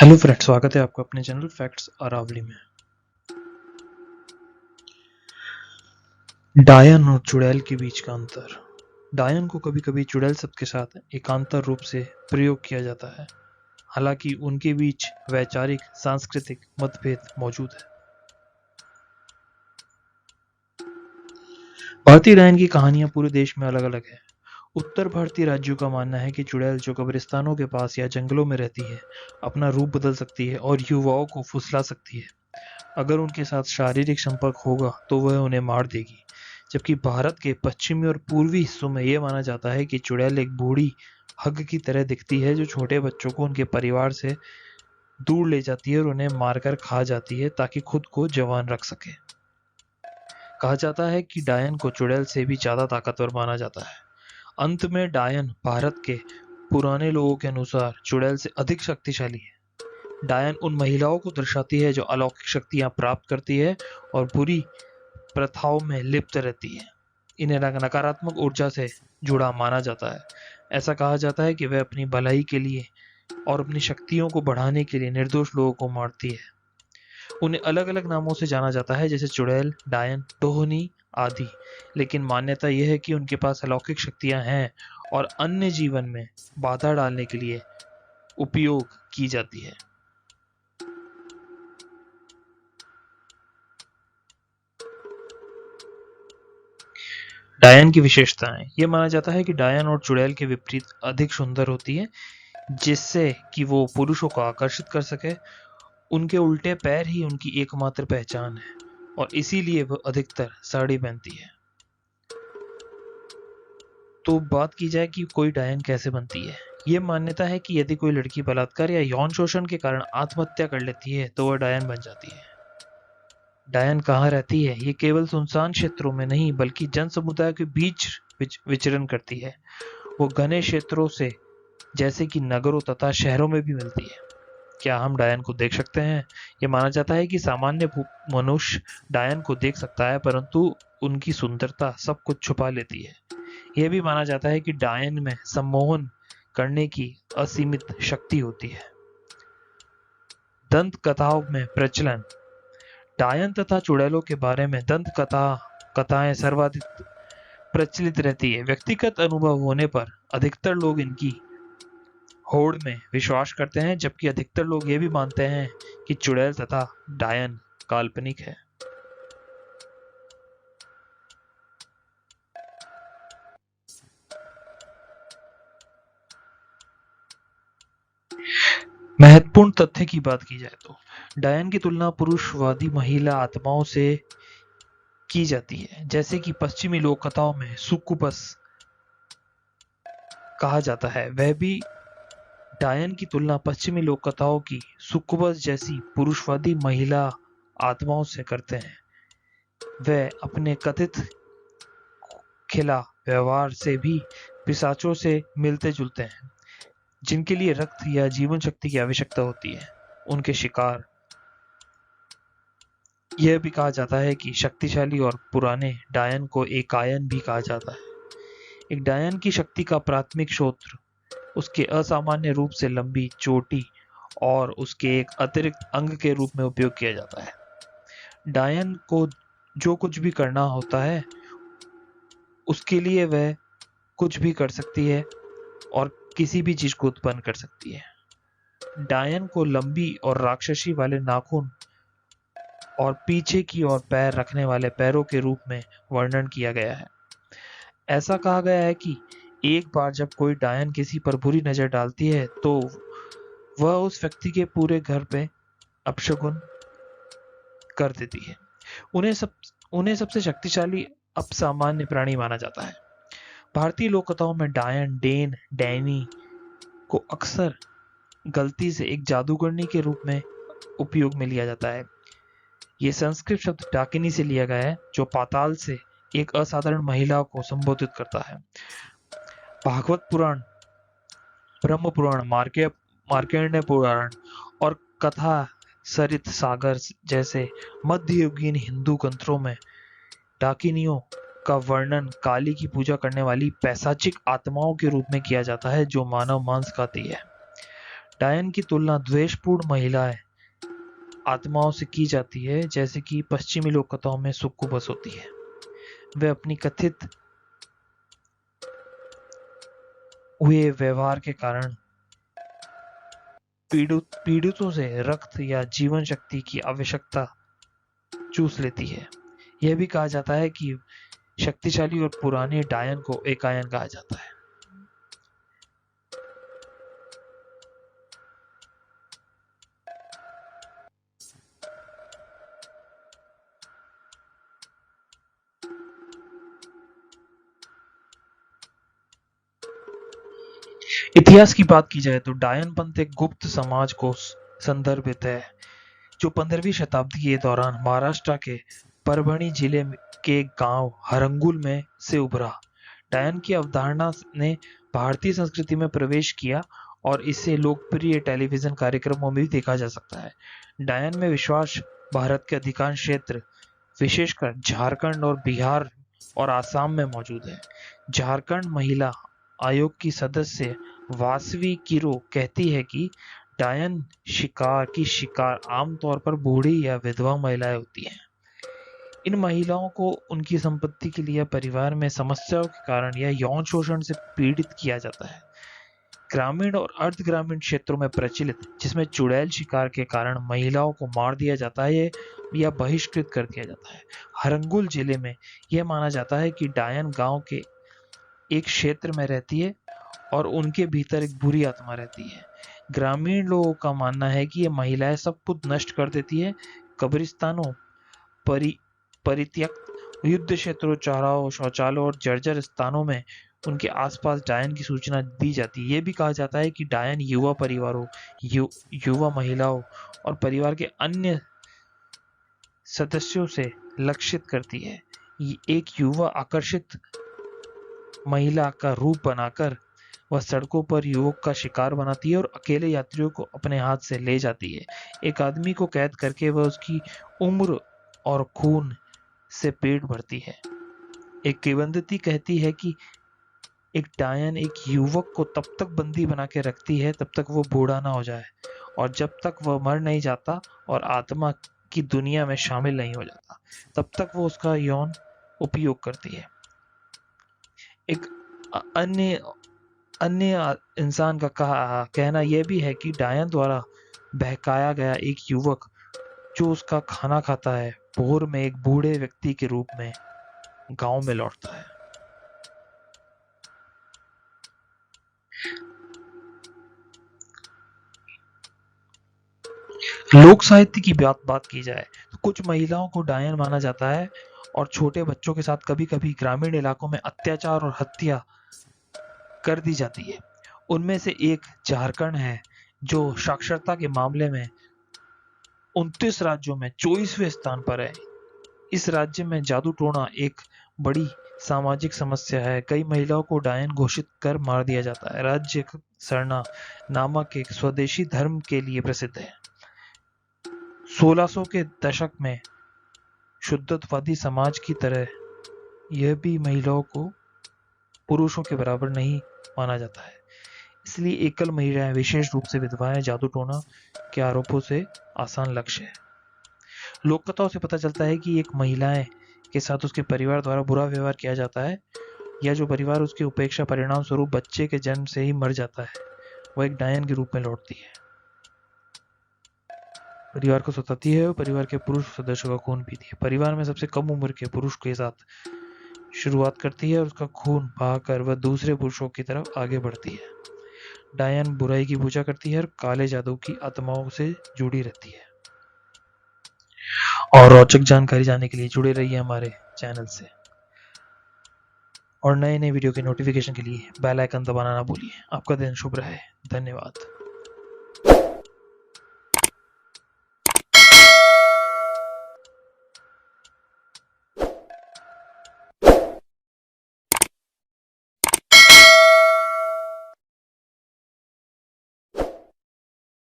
Hello friends, स्वागत है आपका अपने चैनल फैक्ट्स अरावली में। डायन और चुड़ैल के बीच का अंतर। डायन को कभी-कभी चुड़ैल शब्द के साथ एकांतर रूप से प्रयोग किया जाता है, हालांकि उनके बीच वैचारिक सांस्कृतिक मतभेद मौजूद है। भारतीय डायन की कहानियां पूरे देश में अलग-अलग है। उत्तर भारतीय राज्यों का मानना है कि चुड़ैल जो कब्रिस्तानों के पास या जंगलों में रहती है, अपना रूप बदल सकती है और युवाओं को फुसला सकती है। अगर उनके साथ शारीरिक संपर्क होगा तो वह उन्हें मार देगी। जबकि भारत के पश्चिमी और पूर्वी हिस्सों में यह माना जाता है कि चुड़ैल एक बूढ़ी हग की तरह दिखती है जो छोटे बच्चों को उनके परिवार से दूर ले जाती है और उन्हें मारकर खा जाती है ताकि खुद को जवान रख सके। कहा जाता है कि डायन को चुड़ैल से भी ज्यादा ताकतवर माना जाता है। अंत में डायन भारत के पुराने लोगों के अनुसार चुड़ैल से अधिक शक्तिशाली है। डायन उन महिलाओं को दर्शाती है जो अलौकिक शक्तियां प्राप्त करती है और बुरी प्रथाओं में लिप्त रहती है। इन्हें नकारात्मक ऊर्जा से जुड़ा माना जाता है। ऐसा कहा जाता है कि वह अपनी भलाई के लिए और अपनी शक्तियों को बढ़ाने के लिए निर्दोष लोगों को मारती है। उन्हें अलग-अलग नामों से जाना जाता है, जैसे चुड़ैल, डायन, टोहनी आदि। लेकिन मान्यता यह है कि उनके पास अलौकिक शक्तियां हैं और अन्य जीवन में बाधा डालने के लिए उपयोग की जाती है। डायन की विशेषताएं। यह माना जाता है कि डायन और चुड़ैल के विपरीत अधिक सुंदर होती है, जिससे कि वो पुरुषों को आकर्षित कर सके। उनके उल्टे पैर ही उनकी एकमात्र पहचान है और इसीलिए वो अधिकतर साड़ी पहनती है। तो बात की जाए कि कोई डायन कैसे बनती है। ये मान्यता है कि यदि कोई लड़की बलात्कार या यौन शोषण के कारण आत्महत्या कर लेती है तो वह डायन बन जाती है। डायन कहाँ रहती है? ये केवल सुनसान क्षेत्रों में नहीं बल्कि जन समुदाय के बीच विचरण करती है। वो घने क्षेत्रों से जैसे कि नगरों तथा शहरों में भी मिलती है। क्या हम डायन को देख सकते हैं? ये माना जाता है कि सामान्य मनुष्य डायन को देख सकता है, परंतु उनकी सुंदरता सब कुछ छुपा लेती है। यह भी माना जाता है कि डायन में सम्मोहन करने की असीमित शक्ति होती है। दंत कथाओं में प्रचलन। डायन तथा चुड़ैलों के बारे में दंत कथाएं सर्वाधिक प्रचलित रहती है। व्यक्तिगत अनुभव होने पर अधिकतर लोग इनकी होड़ में विश्वास करते हैं, जबकि अधिकतर लोग ये भी मानते हैं कि चुड़ैल तथा डायन काल्पनिक है। महत्वपूर्ण तथ्य की बात की जाए तो डायन की तुलना पुरुषवादी महिला आत्माओं से की जाती है, जैसे कि पश्चिमी लोक कथाओं में सुक्कुबस कहा जाता है। वह भी डायन की तुलना पश्चिमी लोक कथाओं की सुक्कुबस जैसी पुरुषवादी महिला आत्माओं से करते हैं। वह अपने कथित खिला व्यवहार से भी पिशाचों से मिलते जुलते हैं, जिनके लिए रक्त या जीवन शक्ति की आवश्यकता होती है। उनके शिकार। यह भी कहा जाता है कि शक्तिशाली और पुराने डायन को एकायन भी कहा जाता है। एक डायन की शक्ति का प्राथमिक स्रोत उसके असामान्य रूप से लंबी चोटी और उसके एक अतिरिक्त अंग के रूप में उपयोग किया जाता है। डायन को जो कुछ भी करना होता है उसके लिए वह कुछ भी कर सकती है और किसी भी चीज को उत्पन्न कर सकती है। डायन को लंबी और राक्षसी वाले नाखून और पीछे की ओर पैर रखने वाले पैरों के रूप में वर्णन किया गया है। ऐसा कहा गया है कि एक बार जब कोई डायन किसी पर बुरी नजर डालती है तो वह उस व्यक्ति के पूरे घर पे अपशगुन कर देती है। उन्हें सबसे शक्तिशाली अपसामान्य प्राणी माना जाता है। भारतीय लोक कथाओं में डायन, डेन, डैनी को अक्सर गलती से एक जादूगरनी के रूप में उपयोग में लिया जाता है। ये संस्कृत शब्द डाकिनी से लिया गया है, जो पाताल से एक असाधारण महिला को संबोधित करता है। भागवत पुराण, ब्रह्म पुराण, मार्कंडेय पुराण और कथा सरित सागर जैसे मध्ययुगीन हिंदू ग्रंथों में डाकिनियों का वर्णन काली की पूजा करने वाली पैशाचिक आत्माओं के रूप में किया जाता है जो मानव मांस खाती है। डायन की तुलना द्वेषपूर्ण महिलाएं आत्माओं से की जाती है, जैसे कि पश्चिमी लोक कथाओं में सुक्कुबस होती है। वे अपनी कथित हुए व्यवहार के कारण पीड़ितों से रक्त या जीवन शक्ति की आवश्यकता चूस लेती है। यह भी कहा जाता है कि शक्तिशाली और पुराने डायन को एकायन कहा जाता है। इतिहास की बात की जाए तो डायन पंथ एक गुप्त समाज को संदर्भित है, जो 15वीं शताब्दी के दौरान महाराष्ट्र के परभणी जिले के गांव हरंगुल में से उभरा। डायन की अवधारणा ने भारतीय संस्कृति में प्रवेश किया और इसे लोकप्रिय टेलीविजन कार्यक्रमों में भी देखा जा सकता है। डायन में विश्वास भारत के अधिकांश क्षेत्र, विशेषकर झारखंड और बिहार और आसाम में मौजूद है। झारखंड महिला आयोग की सदस्य वासवी किरो कहती है कि डायन शिकार आमतौर पर बूढ़ी या विधवा महिलाएं होती हैं। इन महिलाओं को उनकी संपत्ति के लिए परिवार में समस्याओं के कारण या यौन शोषण से पीड़ित किया जाता है। ग्रामीण और अर्ध ग्रामीण क्षेत्रों में प्रचलित, जिसमें चुड़ैल शिकार के कारण महिलाओं को मार दिया जाता है या बहिष्कृत कर दिया जाता है। हरंगुल जिले में यह माना जाता है कि डायन गांव के एक क्षेत्र में रहती है और उनके भीतर एक बुरी आत्मा रहती है। ग्रामीण लोगों का मानना है कि ये महिलाएं सब कुछ नष्ट कर देती है। कब्रिस्तानों, परित्यक्त युद्ध क्षेत्रों, चौराहों, शौचालयों और जर्जर स्थानों में उनके आसपास डायन की सूचना दी जाती है। यह भी कहा जाता है कि डायन युवा परिवारों, युवा महिलाओं और परिवार के अन्य सदस्यों से लक्षित करती है। एक युवा आकर्षित महिला का रूप बनाकर वह सड़कों पर युवक का शिकार बनाती है और अकेले यात्रियों को अपने हाथ से ले जाती है। एक आदमी को कैद करके वह उसकी उम्र और खून से पेट भरती है। एक किंवदंती कहती है कि एक डायन एक युवक को तब तक बंदी बना के रखती है तब तक वो बूढ़ा ना हो जाए, और जब तक वह मर नहीं जाता और आत्मा की दुनिया में शामिल नहीं हो जाता तब तक वो उसका यौन उपयोग करती है। एक अन्य इंसान का कहना यह भी है कि डायन द्वारा बहकाया गया एक युवक जो उसका खाना खाता है, भोर में एक बूढ़े व्यक्ति के रूप में गांव में लौटता है। लोक साहित्य की बात की जाए तो कुछ महिलाओं को डायन माना जाता है और छोटे बच्चों के साथ कभी-कभी ग्रामीण इलाकों में अत्याचार और हत्या कर दी जाती है। उनमें से एक झारखंड है, जो साक्षरता के मामले में 29 राज्यों में 24वें स्थान पर है। इस राज्य में जादू टोना एक बड़ी सामाजिक समस्या है। कई महिलाओं को डायन घोषित कर मार दिया जाता है। राज्य सरना नामक एक स्वदेशी धर्म के लिए प्रसिद्ध है। 1600 के दशक में शुद्धत्ववादी समाज की तरह यह भी महिलाओं को पुरुषों के बराबर नहीं माना जाता है। इसलिए एकल महिलाएं, विशेष रूप से विधवाएं, जादू टोना के आरोपों से आसान लक्ष्य है। लोक कथाओं से पता चलता है कि एक महिलाएं के साथ उसके परिवार द्वारा बुरा व्यवहार किया जाता है, या जो परिवार उसकी उपेक्षा परिणाम स्वरूप बच्चे के जन्म से ही मर जाता है, वह एक डायन के रूप में लौटती है। परिवार को सताती है और परिवार के पुरुष सदस्यों का खून पीती है। परिवार में सबसे कम उम्र के पुरुष के साथ शुरुआत करती है और उसका खून बहाकर वह दूसरे पुरुषों की तरफ आगे बढ़ती है। डायन बुराई की पूजा करती है और काले जादू की आत्माओं से जुड़ी रहती है। और रोचक जानकारी जानने के लिए जुड़े रहिए हमारे चैनल से, और नए नए वीडियो के नोटिफिकेशन के लिए बेल आइकन दबाना ना भूलिए। आपका दिन शुभ रहे। धन्यवाद।